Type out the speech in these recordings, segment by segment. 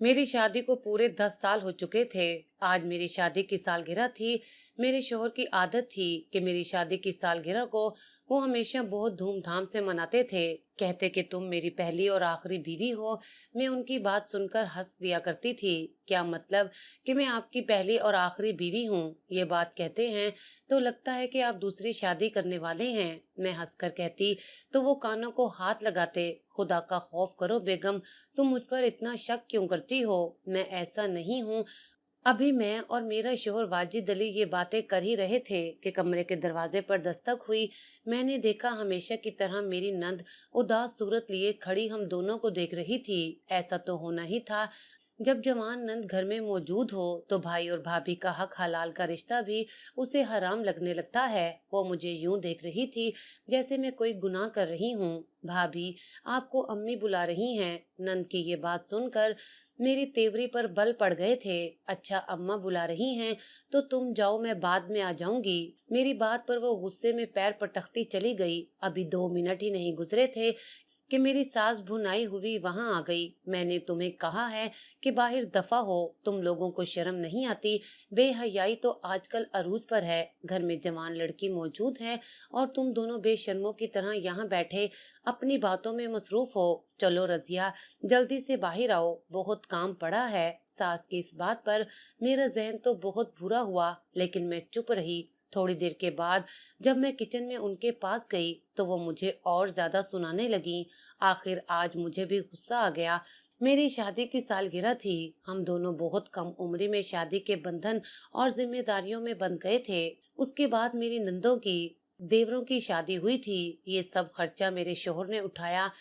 मेरी शादी को पूरे 10 साल हो चुके थे। आज मेरी शादी की सालगिरह थी। मेरे शौहर की आदत थी कि मेरी शादी की सालगिरह को वो हमेशा बहुत धूमधाम से मनाते थे। कहते कि तुम मेरी पहली और आखिरी बीवी हो। मैं उनकी बात सुनकर हंस दिया करती थी। क्या मतलब कि मैं आपकी पहली और आखिरी बीवी हूँ? ये बात कहते हैं तो लगता है कि आप दूसरी शादी करने वाले हैं। मैं हंसकर कहती तो वो कानों को हाथ लगाते। खुदा का खौफ करो बेगम, तुम मुझ पर इतना शक क्यों करती हो? मैं ऐसा नहीं हूँ। अभी मैं और मेरा शोहर वाजिद अली ये बातें कर ही रहे थे कि कमरे के दरवाजे पर दस्तक हुई। मैंने देखा हमेशा की तरह मेरी नंद उदास सूरत लिए खड़ी हम दोनों को देख रही थी। ऐसा तो होना ही था। जब जवान नंद घर में मौजूद हो तो भाई और भाभी का हक हलाल का रिश्ता भी उसे हराम लगने लगता है। वो मुझे यूं देख रही थी जैसे मैं कोई गुनाह कर रही हूँ। भाभी, आपको अम्मी बुला रही हैं। नंद की ये बात सुनकर मेरी तेवरी पर बल पड़ गए थे। अच्छा, अम्मा बुला रही हैं तो तुम जाओ, मैं बाद में आ जाऊंगी। मेरी बात पर वो गुस्से में पैर पटकती चली गई। अभी 2 मिनट ही नहीं गुजरे थे कि मेरी सास भुनाई हुई वहां आ गई। मैंने तुम्हें कहा है कि बाहर दफा हो, तुम लोगों को शर्म नहीं आती? बेहयाई तो आजकल अरूज पर है। घर में जवान लड़की मौजूद है और तुम दोनों बेशर्मों की तरह यहाँ बैठे अपनी बातों में मसरूफ हो। चलो रजिया, जल्दी से बाहर आओ, बहुत काम पड़ा है। सास की इस बात पर मेरा जहन तो बहुत बुरा हुआ, लेकिन मैं चुप रही। थोड़ी देर के बाद जब मैं किचन में उनके पास गई तो वो मुझे और ज्यादा सुनाने लगी। आखिर आज मुझे भी गुस्सा आ गया। मेरी शादी की सालगिरह थी। हम दोनों बहुत कम उम्र में शादी के बंधन और जिम्मेदारियों में बंध गए थे। उसके बाद मेरी नंदों की, देवरों की शादी हुई थी। ये सब खर्चा मेरे शोहर ने उठाया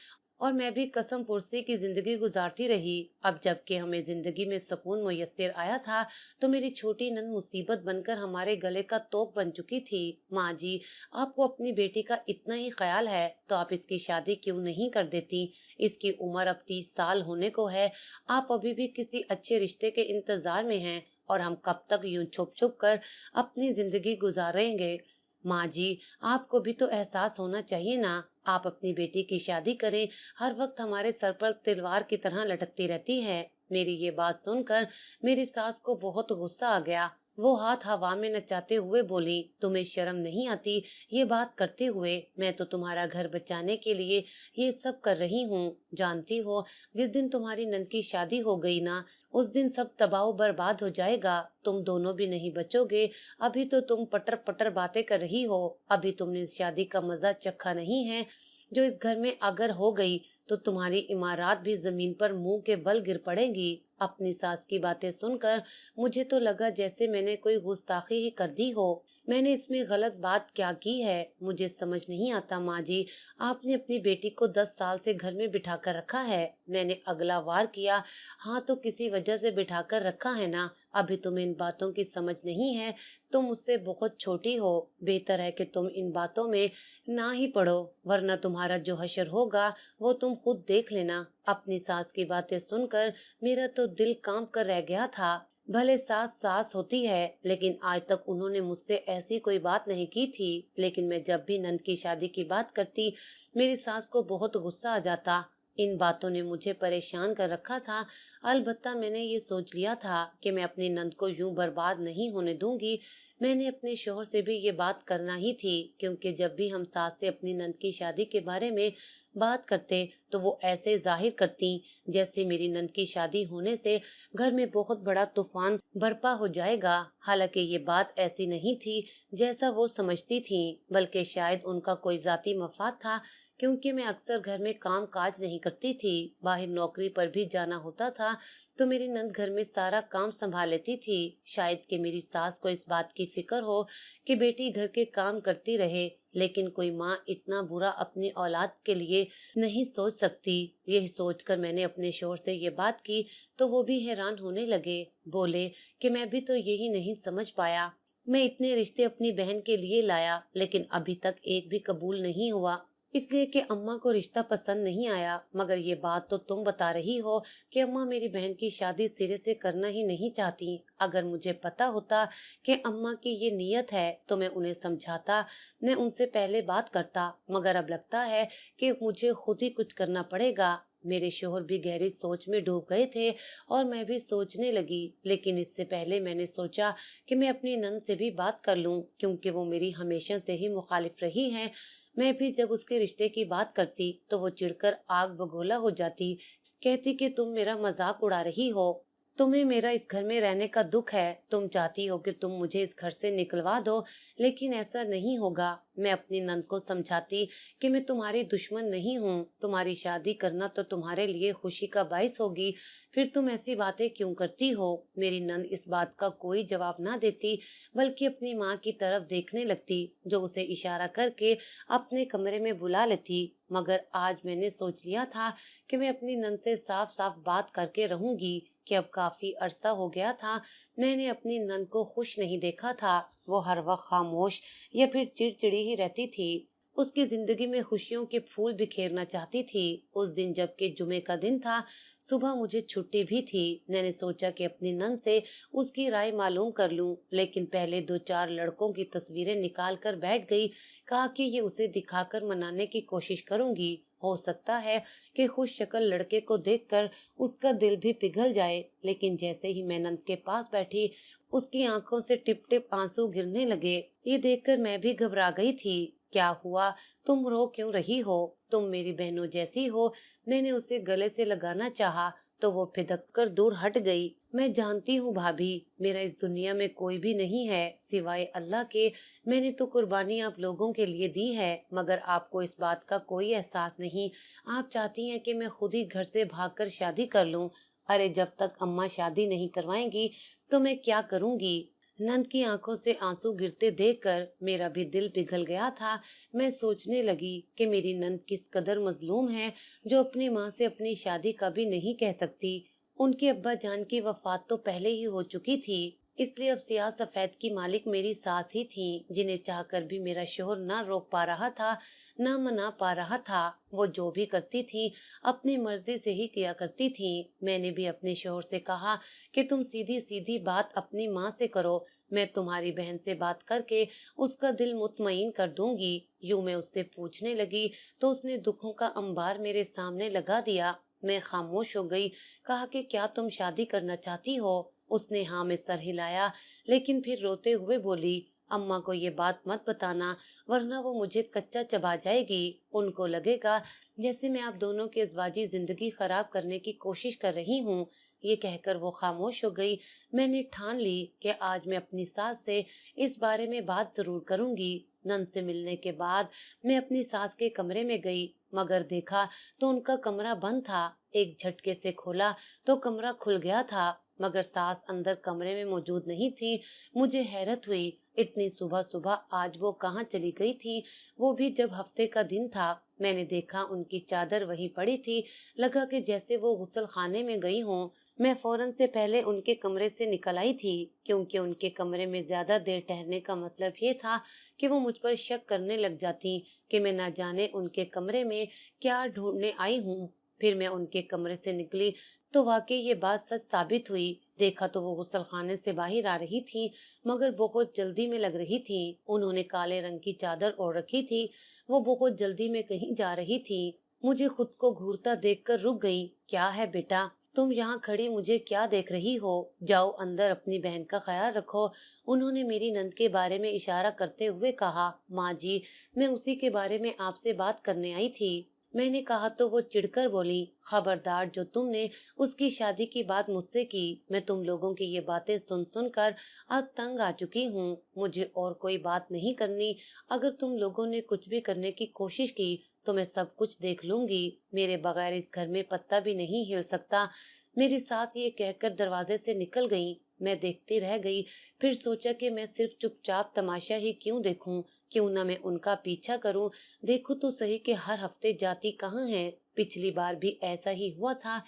और मैं भी कसम पुरसी की जिंदगी गुजारती रही। अब जबकि हमें जिंदगी में सुकून मुयस्सर आया था तो मेरी छोटी नंद मुसीबत बनकर हमारे गले का तोप बन चुकी थी। माँ जी, आपको अपनी बेटी का इतना ही ख्याल है तो आप इसकी शादी क्यों नहीं कर देती? इसकी उम्र अब 30 साल होने को है। आप अभी भी किसी अच्छे रिश्ते के इंतजार में हैं और हम कब तक यूं छुप छुप कर अपनी जिंदगी गुजारेंगे? माँ जी, आपको भी तो एहसास होना चाहिए ना। आप अपनी बेटी की शादी करें, हर वक्त हमारे सर पर तलवार की तरह लटकती रहती है। मेरी ये बात सुनकर मेरी सास को बहुत गुस्सा आ गया। वो हाथ हवा में नचाते हुए बोली, तुम्हें शर्म नहीं आती ये बात करते हुए? मैं तो तुम्हारा घर बचाने के लिए ये सब कर रही हूँ। जानती हो, जिस दिन तुम्हारी नंद की शादी हो गई ना, उस दिन सब तबाह बर्बाद हो जाएगा। तुम दोनों भी नहीं बचोगे। अभी तो तुम पटर पटर बातें कर रही हो। अभी तुमने इस शादी का मजा चखा नहीं है जो इस घर में अगर हो गई तो तुम्हारी इमारत भी जमीन पर मुंह के बल गिर पड़ेगी। अपनी सास की बातें सुनकर मुझे तो लगा जैसे मैंने कोई गुस्ताखी ही कर दी हो। मैंने इसमें गलत बात क्या की है? मुझे समझ नहीं आता माँ जी। आपने अपनी बेटी को 10 साल से घर में बिठा कर रखा है। मैंने अगला वार किया, हाँ तो किसी वजह से बिठा कर रखा है ना। अभी तुम्हें इन बातों की समझ नहीं है। तुम मुझसे बहुत छोटी हो। बेहतर है कि तुम इन बातों में ना ही पढ़ो, वरना तुम्हारा जो हशर होगा वो तुम खुद देख लेना। अपनी सास की बातें सुनकर मेरा तो दिल कांप कर रह गया था। भले सास सास होती है, लेकिन आज तक उन्होंने मुझसे ऐसी कोई बात नहीं की थी। लेकिन मैं जब भी नंद की शादी की बात करती, मेरी सास को बहुत गुस्सा आ जाता। इन बातों ने मुझे परेशान कर रखा था। अलबत्ता मैंने ये सोच लिया था कि मैं अपनी नंद को यूं बर्बाद नहीं होने दूंगी। मैंने अपने शोहर से भी ये बात करना ही थी, क्योंकि जब भी हम सास से अपनी नंद की शादी के बारे में बात करते तो वो ऐसे जाहिर करती जैसे मेरी नंद की शादी होने से घर में बहुत बड़ा तूफान बर्पा हो जाएगा। हालांकि ये बात ऐसी नहीं थी जैसा वो समझती थी, बल्कि शायद उनका कोई जाती मफाद था। क्योंकि मैं अक्सर घर में काम काज नहीं करती थी, बाहर नौकरी पर भी जाना होता था, तो मेरी नंद घर में सारा काम संभाल लेती थी। शायद कि मेरी सास को इस बात की फिक्र हो कि बेटी घर के काम करती रहे, लेकिन कोई माँ इतना बुरा अपनी औलाद के लिए नहीं सोच सकती। यही सोचकर मैंने अपने शोहर से ये बात की तो वो भी हैरान होने लगे। बोले कि मैं भी तो यही नहीं समझ पाया। मैं इतने रिश्ते अपनी बहन के लिए लाया, लेकिन अभी तक एक भी कबूल नहीं हुआ, इसलिए कि अम्मा को रिश्ता पसंद नहीं आया। मगर ये बात तो तुम बता रही हो कि अम्मा मेरी बहन की शादी सिरे से करना ही नहीं चाहती। अगर मुझे पता होता कि अम्मा की ये नीयत है तो मैं उन्हें समझाता, मैं उनसे पहले बात करता। मगर अब लगता है कि मुझे खुद ही कुछ करना पड़ेगा। मेरे शोहर भी गहरी सोच में डूब गए थे और मैं भी सोचने लगी, लेकिन इससे पहले मैंने सोचा कि मैं अपनी नंद से भी बात कर लूं, क्योंकि वो मेरी हमेशा से ही मुखालिफ रही है। मैं भी जब उसके रिश्ते की बात करती तो वो चिढ़कर आग बगोला हो जाती, कहती कि तुम मेरा मजाक उड़ा रही हो, तुम्हें मेरा इस घर में रहने का दुख है, तुम चाहती हो कि तुम मुझे इस घर से निकलवा दो, लेकिन ऐसा नहीं होगा। मैं अपनी नंद को समझाती कि मैं तुम्हारी दुश्मन नहीं हूँ, तुम्हारी शादी करना तो तुम्हारे लिए खुशी का बाइस होगी, फिर तुम ऐसी बातें क्यों करती हो। मेरी नंद इस बात का कोई जवाब ना देती, बल्कि अपनी माँ की तरफ देखने लगती, जो उसे इशारा करके अपने कमरे में बुला लेती। मगर आज मैंने सोच लिया था कि मैं अपनी नंद से साफ साफ बात करके रहूंगी कि अब काफी अरसा हो गया था मैंने अपनी नंद को खुश नहीं देखा था। वो हर वक्त खामोश या फिर चिड़चिड़ी ही रहती थी। उसकी जिंदगी में खुशियों के फूल बिखेरना चाहती थी। उस दिन जबकि जुमे का दिन था, सुबह मुझे छुट्टी भी थी। मैंने सोचा कि अपनी नंद से उसकी राय मालूम कर लूं, लेकिन पहले 2-4 लड़कों की तस्वीरें निकाल कर बैठ गई। कहा कि ये उसे दिखाकर मनाने की कोशिश करूंगी, हो सकता है कि खुश शक्ल लड़के को देखकर उसका दिल भी पिघल जाए। लेकिन जैसे ही मैं नंद के पास बैठी, उसकी आंखों से टिप टिप आंसू गिरने लगे। ये देखकर मैं भी घबरा गई थी। क्या हुआ, तुम रो क्यों रही हो, तुम मेरी बहनों जैसी हो। मैंने उसे गले से लगाना चाहा तो वो फिदक कर दूर हट गई। मैं जानती हूँ भाभी, मेरा इस दुनिया में कोई भी नहीं है सिवाय अल्लाह के। मैंने तो कुर्बानी आप लोगों के लिए दी है, मगर आपको इस बात का कोई एहसास नहीं। आप चाहती हैं कि मैं खुद ही घर से भागकर शादी कर लूं। अरे जब तक अम्मा शादी नहीं करवाएंगी तो मैं क्या करूंगी। नंद की आंखों से आंसू गिरते देखकर मेरा भी दिल पिघल गया था। मैं सोचने लगी कि मेरी नंद किस कदर मजलूम है, जो अपनी माँ से अपनी शादी कभी नहीं कह सकती। उनके अब्बा जान की वफात तो पहले ही हो चुकी थी, इसलिए अब सियाह सफेद की मालिक मेरी सास ही थी, जिन्हें चाहकर भी मेरा शोहर ना रोक पा रहा था, ना मना पा रहा था। वो जो भी करती थी अपनी मर्जी से ही किया करती थी। मैंने भी अपने शोहर से कहा कि तुम सीधी सीधी बात अपनी माँ से करो, मैं तुम्हारी बहन से बात करके उसका दिल मुतमईन कर दूंगी। यूं मैं उससे पूछने लगी तो उसने दुखों का अंबार मेरे सामने लगा दिया। मैं खामोश हो गई। कहा कि क्या तुम शादी करना चाहती हो। उसने हाँ में सर हिलाया, लेकिन फिर रोते हुए बोली, अम्मा को ये बात मत बताना, वरना वो मुझे कच्चा चबा जाएगी। उनको लगेगा जैसे मैं आप दोनों की अज़वाजी जिंदगी खराब करने की कोशिश कर रही हूँ। ये कहकर वो खामोश हो गई। मैंने ठान ली कि आज मैं अपनी सास से इस बारे में बात जरूर करूंगी। नंद से मिलने के बाद मैं अपनी सास के कमरे में गई, मगर देखा तो उनका कमरा बंद था। एक झटके से खोला तो कमरा खुल गया था, मगर सास अंदर कमरे में मौजूद नहीं थी। मुझे हैरत हुई, इतनी सुबह सुबह आज वो कहाँ चली गई थी, वो भी जब हफ्ते का दिन था। मैंने देखा उनकी चादर वहीं पड़ी थी, लगा कि जैसे वो गुसल खाने में गई हों। मैं फौरन से पहले उनके कमरे से निकल आई थी, क्योंकि उनके कमरे में ज्यादा देर ठहरने का मतलब ये था कि वो मुझ पर शक करने लग जाती कि मैं न जाने उनके कमरे में क्या ढूंढने आई हूँ। फिर मैं उनके कमरे से निकली तो वाकई ये बात सच साबित हुई। देखा तो वो गुसल खाने से बाहर आ रही थी, मगर बहुत जल्दी में लग रही थी। उन्होंने काले रंग की चादर ओढ़ रखी थी। वो बहुत जल्दी में कहीं जा रही थी। मुझे खुद को घूरता देखकर रुक गई। क्या है बेटा, तुम यहाँ खड़ी मुझे क्या देख रही हो, जाओ अंदर अपनी बहन का ख्याल रखो। उन्होंने मेरी नंद के बारे में इशारा करते हुए कहा। माँ जी, मैं उसी के बारे में आपसे बात करने आई थी। मैंने कहा तो वो चिढ़कर बोली, खबरदार, जो तुमने उसकी शादी की बात मुझसे की। मैं तुम लोगों की ये बातें सुन सुन कर अब तंग आ चुकी हूँ। मुझे और कोई बात नहीं करनी। अगर तुम लोगों ने कुछ भी करने की कोशिश की तो मैं सब कुछ देख लूंगी। मेरे बगैर इस घर में पत्ता भी नहीं हिल सकता। मेरी साथ ये कहकर दरवाजे से निकल गई। मैं देखती रह गई, फिर सोचा कि मैं सिर्फ चुपचाप तमाशा ही क्यों देखूं, क्यों ना मैं उनका पीछा करूं। देखो तो सही कि हर हफ्ते जाती कहाँ है। पिछली बार भी ऐसा ही हुआ था।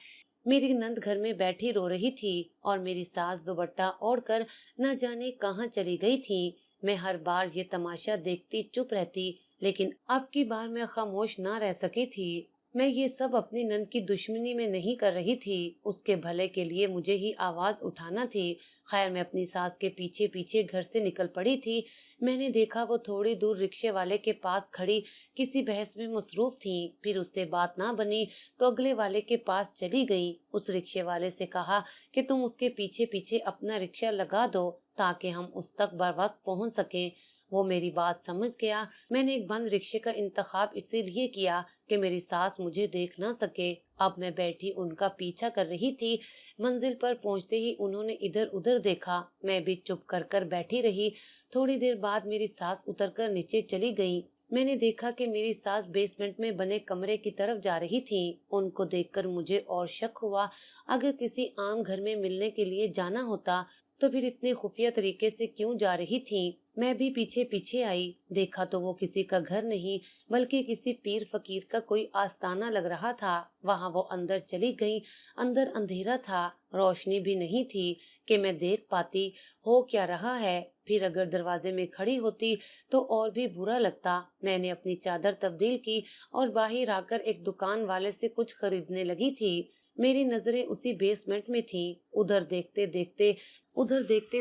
मेरी नंद घर में बैठी रो रही थी और मेरी सास दुपट्टा ओढ़कर न जाने कहाँ चली गई थी। मैं हर बार ये तमाशा देखती चुप रहती, लेकिन अब की बार मैं खामोश ना रह सकी थी। मैं ये सब अपनी नंद की दुश्मनी में नहीं कर रही थी, उसके भले के लिए मुझे ही आवाज उठाना थी। खैर, मैं अपनी सास के पीछे पीछे घर से निकल पड़ी थी। मैंने देखा वो थोड़ी दूर रिक्शे वाले के पास खड़ी किसी बहस में मसरूफ थी। फिर उससे बात ना बनी तो अगले वाले के पास चली गई। उस रिक्शे वाले से कहा कि तुम उसके पीछे पीछे अपना रिक्शा लगा दो ताकि हम उस तक बर वक्त पहुंच सकें। वो मेरी बात समझ गया। मैंने एक बंद रिक्शे का इंतखाब इसीलिए किया कि मेरी सास मुझे देख ना सके। अब मैं बैठी उनका पीछा कर रही थी। मंजिल पर पहुंचते ही उन्होंने इधर उधर देखा। मैं भी चुप कर बैठी रही। थोड़ी देर बाद मेरी सास उतरकर नीचे चली गई। मैंने देखा कि मेरी सास बेसमेंट में बने कमरे की तरफ जा रही थी। उनको देखकर मुझे और शक हुआ। अगर किसी आम घर में मिलने के लिए जाना होता तो फिर इतने खुफिया तरीके से क्यों जा रही थी। मैं भी पीछे पीछे आई। देखा तो वो किसी का घर नहीं बल्कि किसी पीर फकीर का कोई आस्ताना लग रहा था। वहां वो अंदर चली गई। अंदर अंधेरा था, रोशनी भी नहीं थी कि मैं देख पाती हो क्या रहा है। फिर अगर दरवाजे में खड़ी होती तो और भी बुरा लगता। मैंने अपनी चादर तब्दील की और बाहर आकर एक दुकान वाले से कुछ खरीदने लगी थी। मेरी नजरें उसी बेसमेंट में थी। उधर देखते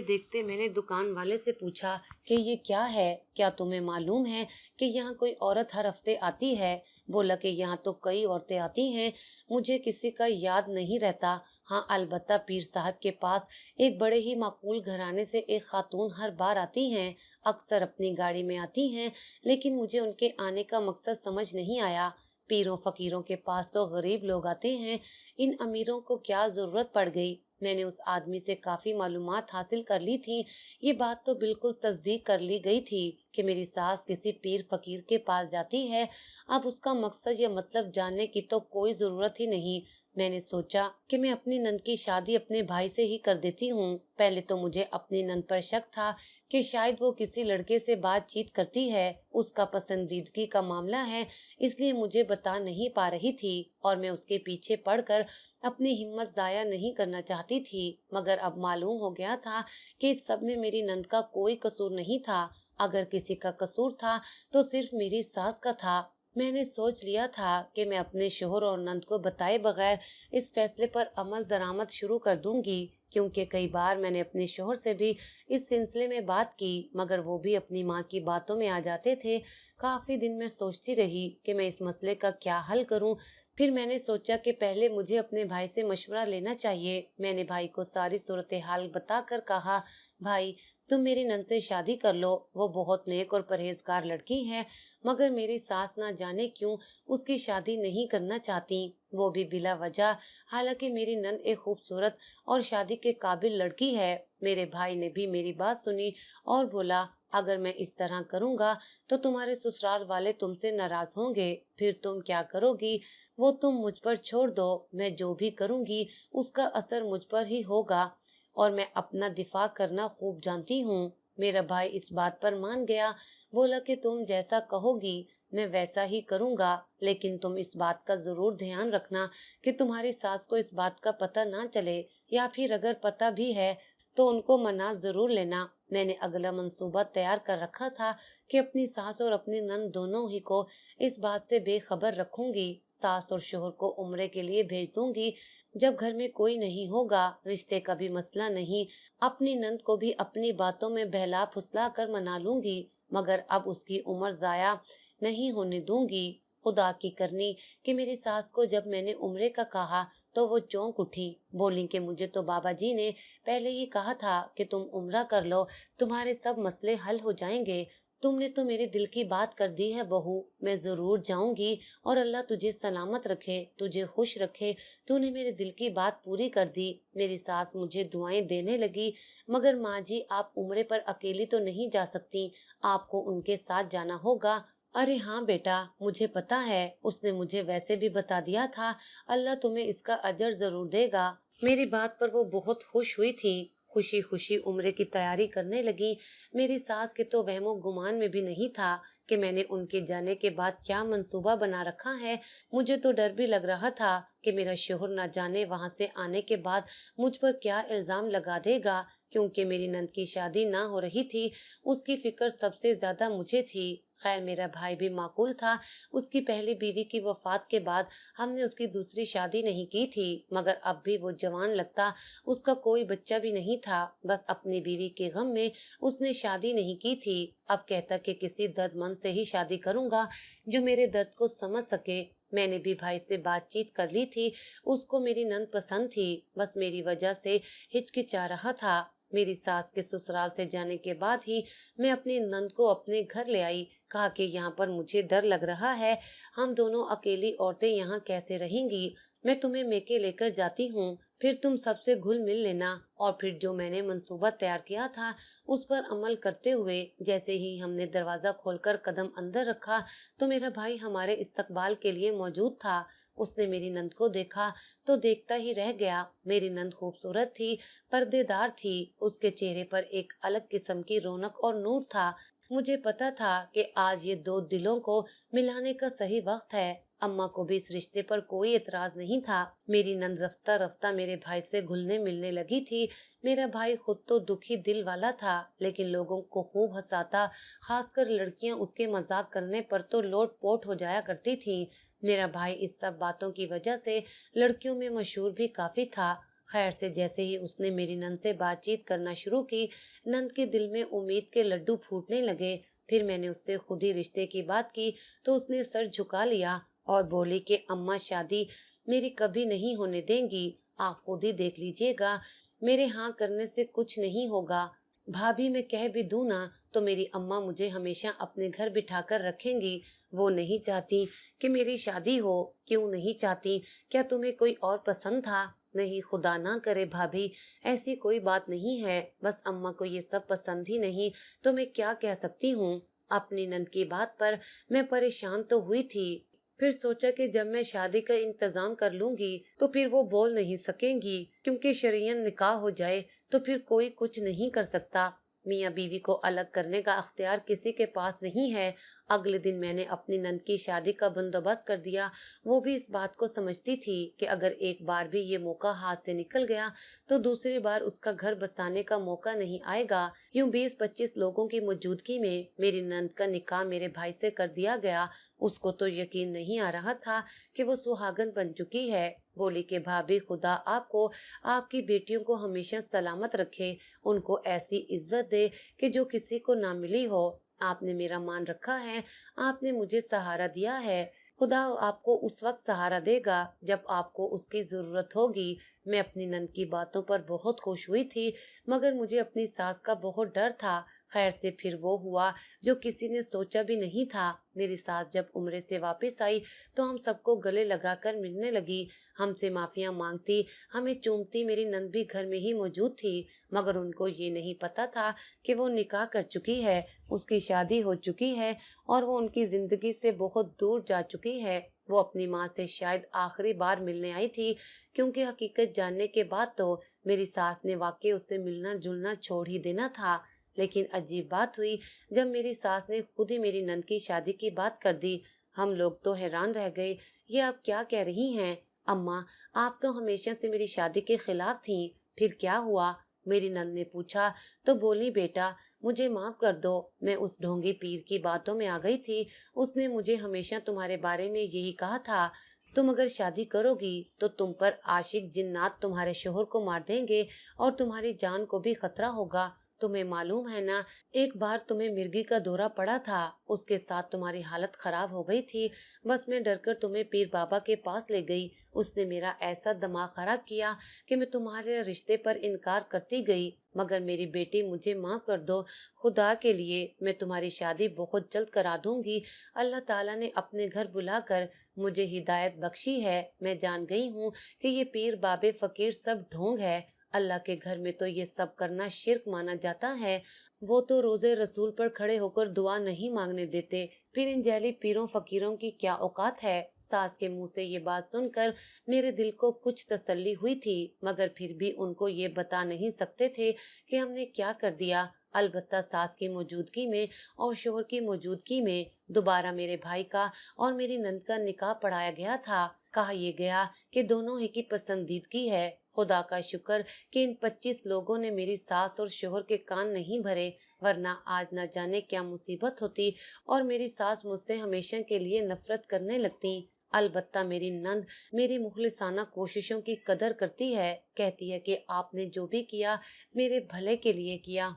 देखते मैंने दुकान वाले से पूछा कि ये क्या है, क्या तुम्हें मालूम है कि यहाँ कोई औरत हर हफ्ते आती है। बोला कि यहाँ तो कई औरतें आती हैं, मुझे किसी का याद नहीं रहता। हाँ, अलबत्ता पीर साहब के पास एक बड़े ही माकूल घराने से एक खातून हर बार आती हैं। अक्सर अपनी गाड़ी में आती हैं, लेकिन मुझे उनके आने का मकसद समझ नहीं आया। पीरों फकीरों के पास तो गरीब लोग आते हैं, इन अमीरों को क्या जरूरत पड़ गई। मैंने उस आदमी से काफी मालूमात हासिल कर ली थी। ये बात तो बिल्कुल तस्दीक कर ली गई थी कि मेरी सास किसी पीर फकीर के पास जाती है। अब उसका मकसद या मतलब जानने की तो कोई जरूरत ही नहीं। मैंने सोचा कि मैं अपनी नंद की शादी अपने भाई से ही कर देती हूँ। पहले तो मुझे अपनी नंद पर शक था कि शायद वो किसी लड़के से बातचीत करती है, उसका पसंदीदगी का मामला है, इसलिए मुझे बता नहीं पा रही थी और मैं उसके पीछे पड़कर अपनी हिम्मत जाया नहीं करना चाहती थी। मगर अब मालूम हो गया था कि इस सब में मेरी नंद का कोई कसूर नहीं था। अगर किसी का कसूर था तो सिर्फ मेरी सास का था। मैंने सोच लिया था कि मैं अपने शोहर और नंद को बताए बगैर इस फैसले पर अमल दरामद शुरू कर दूंगी, क्योंकि कई बार मैंने अपने शोहर से भी इस सिलसिले में बात की, मगर वो भी अपनी माँ की बातों में आ जाते थे। काफी दिन मैं सोचती रही कि मैं इस मसले का क्या हल करूं। फिर मैंने सोचा कि पहले मुझे अपने भाई से मशवरा लेना चाहिए। मैंने भाई को सारी सूरत हाल बताकर कहा, भाई, तुम मेरी नंद से शादी कर लो। वो बहुत नेक और परहेजगार लड़की है, मगर मेरी सास ना जाने क्यों उसकी शादी नहीं करना चाहती, वो भी बिला वजह। हालांकि मेरी नंद एक खूबसूरत और शादी के काबिल लड़की है। मेरे भाई ने भी मेरी बात सुनी और बोला, अगर मैं इस तरह करूंगा तो तुम्हारे ससुराल वाले तुमसे नाराज होंगे, फिर तुम क्या करोगी। वो तुम मुझ पर छोड़ दो, मैं जो भी करूंगी उसका असर मुझ पर ही होगा और मैं अपना दिफा करना खूब जानती हूँ। मेरा भाई इस बात पर मान गया। बोला कि तुम जैसा कहोगी मैं वैसा ही करूंगा, लेकिन तुम इस बात का जरूर ध्यान रखना कि तुम्हारी सास को इस बात का पता ना चले, या फिर अगर पता भी है तो उनको मना जरूर लेना। मैंने अगला मंसूबा तैयार कर रखा था कि अपनी सास और अपनी नंद दोनों ही को इस बात से बेखबर रखूंगी। सास और शोहर को उम्रे के लिए भेज दूंगी। जब घर में कोई नहीं होगा, रिश्ते का भी मसला नहीं, अपनी नंद को भी अपनी बातों में बहला फुसला कर मना लूंगी, मगर अब उसकी उम्र जाया नहीं होने दूंगी। खुदा की करनी कि मेरी सास को जब मैंने उम्रे का कहा तो वो चौंक उठी। बोली कि मुझे तो बाबा जी ने पहले ही कहा था कि तुम उम्रा कर लो, तुम्हारे सब मसले हल हो जाएंगे। तुमने तो मेरे दिल की बात कर दी है बहू, मैं जरूर जाऊंगी और अल्लाह तुझे सलामत रखे, तुझे खुश रखे। तूने मेरे दिल की बात पूरी कर दी। मेरी सास मुझे दुआएं देने लगी, मगर माँ जी, आप उम्रे पर अकेली तो नहीं जा सकती, आपको उनके साथ जाना होगा। अरे हाँ बेटा, मुझे पता है, उसने मुझे वैसे भी बता दिया था। अल्लाह तुम्हें इसका अजर जरूर देगा। मेरी बात पर वो बहुत खुश हुई थी। खुशी खुशी उम्रे की तैयारी करने लगी। मेरी सास के तो वहमो गुमान में भी नहीं था कि मैंने उनके जाने के बाद क्या मंसूबा बना रखा है। मुझे तो डर भी लग रहा था कि मेरा शोहर न जाने वहां से आने के बाद मुझ पर क्या इल्जाम लगा देगा, क्योंकि मेरी नंद की शादी ना हो रही थी। उसकी फिक्र सबसे ज्यादा मुझे थी। खैर मेरा भाई भी माकूल था। उसकी पहली बीवी की वफात के बाद हमने उसकी दूसरी शादी नहीं की थी, मगर अब भी वो जवान लगता। उसका कोई बच्चा भी नहीं था, बस अपनी बीवी के गम में उसने शादी नहीं की थी। अब कहता कि किसी दर्दमंद से ही शादी करूंगा जो मेरे दर्द को समझ सके। मैंने भी भाई से बातचीत कर ली थी। उसको मेरी नंद पसंद थी, बस मेरी वजह से हिचकिचा रहा था। मेरी सास के ससुराल से जाने के बाद ही मैं अपनी नंद को अपने घर ले आई। कहा कि यहाँ पर मुझे डर लग रहा है, हम दोनों अकेली औरतें यहाँ कैसे रहेंगी। मैं तुम्हें मेके लेकर जाती हूँ, फिर तुम सबसे घुल मिल लेना। और फिर जो मैंने मंसूबा तैयार किया था उस पर अमल करते हुए जैसे ही हमने दरवाजा खोलकर कदम अंदर रखा तो मेरा भाई हमारे इस्तकबाल के लिए मौजूद था। उसने मेरी नंद को देखा तो देखता ही रह गया। मेरी नंद खूबसूरत थी, पर्देदार थी। उसके चेहरे पर एक अलग किस्म की रौनक और नूर था। मुझे पता था कि आज ये दो दिलों को मिलाने का सही वक्त है। अम्मा को भी इस रिश्ते पर कोई एतराज नहीं था। मेरी नंद रफ्ता रफ्ता मेरे भाई से घुलने मिलने लगी थी। मेरा भाई खुद तो दुखी दिल वाला था, लेकिन लोगों को खूब हंसाता। खासकर लड़कियां उसके मजाक करने पर तो लोट पोट हो जाया करती थीं। मेरा भाई इस सब बातों की वजह से लड़कियों में मशहूर भी काफी था। खैर से जैसे ही उसने मेरी नंद से बातचीत करना शुरू की, नंद के दिल में उम्मीद के लड्डू फूटने लगे। फिर मैंने उससे खुद ही रिश्ते की बात की तो उसने सर झुका लिया और बोली कि अम्मा शादी मेरी कभी नहीं होने देंगी, आप खुद ही देख लीजिएगा, मेरे हाँ करने से कुछ नहीं होगा। भाभी मैं कह भी दूं ना तो मेरी अम्मा मुझे हमेशा अपने घर बिठाकर रखेंगी। वो नहीं चाहती कि मेरी शादी हो। क्यों नहीं चाहती? क्या तुम्हें कोई और पसंद था? नहीं, खुदा ना करे भाभी, ऐसी कोई बात नहीं है। बस अम्मा को ये सब पसंद ही नहीं तो मैं क्या कह सकती हूँ। अपनी नंद की बात पर मैं परेशान तो हुई थी, फिर सोचा कि जब मैं शादी का इंतजाम कर लूंगी तो फिर वो बोल नहीं सकेंगी, क्योंकि शरीयन निकाह हो जाए तो फिर कोई कुछ नहीं कर सकता। मियाँ बीवी को अलग करने का अख्तियार किसी के पास नहीं है। अगले दिन मैंने अपनी नंद की शादी का बंदोबस्त कर दिया। वो भी इस बात को समझती थी कि अगर एक बार भी ये मौका हाथ से निकल गया तो दूसरी बार उसका घर बसाने का मौका नहीं आएगा। यूं 20-25 लोगों की मौजूदगी में मेरी नंद का निकाह मेरे भाई से कर दिया गया। उसको तो यकीन नहीं आ रहा था कि वो सुहागन बन चुकी है। बोली कि भाभी, खुदा आपको, आपकी बेटियों को हमेशा सलामत रखे, उनको ऐसी इज्जत दे कि जो किसी को ना मिली हो। आपने मेरा मान रखा है, आपने मुझे सहारा दिया है। खुदा आपको उस वक्त सहारा देगा जब आपको उसकी जरूरत होगी। मैं अपनी नंद की बातों पर बहुत खुश हुई थी, मगर मुझे अपनी सास का बहुत डर था। खैर से फिर वो हुआ जो किसी ने सोचा भी नहीं था। मेरी सास जब उम्रे से वापस आई तो हम सबको गले लगाकर मिलने लगी, हमसे माफियां मांगती, हमें चूमती। मेरी नंद भी घर में ही मौजूद थी, मगर उनको ये नहीं पता था कि वो निकाह कर चुकी है, उसकी शादी हो चुकी है और वो उनकी जिंदगी से बहुत दूर जा चुकी है। वो अपनी माँ से शायद आखिरी बार मिलने आई थी, क्योंकि हकीकत जानने के बाद तो मेरी सास ने वाकई उससे मिलना जुलना छोड़ ही देना था। लेकिन अजीब बात हुई जब मेरी सास ने खुद ही मेरी नंद की शादी की बात कर दी। हम लोग तो हैरान रह गए। ये आप क्या कह रही हैं? अम्मा, आप तो हमेशा से मेरी शादी के खिलाफ थीं, फिर क्या हुआ? मेरी नंद ने पूछा तो बोली, बेटा मुझे माफ कर दो, मैं उस ढोंगी पीर की बातों में आ गई थी। उसने मुझे हमेशा तुम्हारे बारे में यही कहा था, तुम अगर शादी करोगी तो तुम पर आशिक जिन्नात तुम्हारे शोहर को मार देंगे और तुम्हारी जान को भी खतरा होगा। तुम्हें मालूम है ना, एक बार तुम्हें मिर्गी का दौरा पड़ा था, उसके साथ तुम्हारी हालत खराब हो गई थी। बस मैं डरकर तुम्हें पीर बाबा के पास ले गई। उसने मेरा ऐसा दिमाग खराब किया कि मैं तुम्हारे रिश्ते पर इनकार करती गई। मगर मेरी बेटी, मुझे माफ कर दो, खुदा के लिए मैं तुम्हारी शादी बहुत जल्द करा दूंगी। अल्लाह ताला ने अपने घर बुलाकर मुझे हिदायत बख्शी है। मैं जान गई हूँ कि ये पीर बाबे फकीर सब ढोंग है। अल्लाह के घर में तो ये सब करना शिर्क माना जाता है। वो तो रोजे रसूल पर खड़े होकर दुआ नहीं मांगने देते, फिर इन जैली पीरों फकीरों की क्या औकात है। सास के मुंह से ये बात सुनकर मेरे दिल को कुछ तसल्ली हुई थी, मगर फिर भी उनको ये बता नहीं सकते थे कि हमने क्या कर दिया। अलबत्ता सास की मौजूदगी में और शोहर की मौजूदगी में दोबारा मेरे भाई का और मेरी नंद का निकाह पढ़ाया गया था। कहा यह गया कि दोनों ही की पसंदीदगी है। خدا کا شکر کہ ان 25 لوگوں نے میری ساس اور شوہر کے کان نہیں بھرے، ورنہ آج نہ جانے کیا مصیبت ہوتی اور میری ساس مجھ سے ہمیشہ کے لیے نفرت کرنے لگتی۔ البتہ میری نند میری مخلصانہ کوششوں کی قدر کرتی ہے، کہتی ہے کہ آپ نے جو بھی کیا میرے بھلے کے لیے کیا۔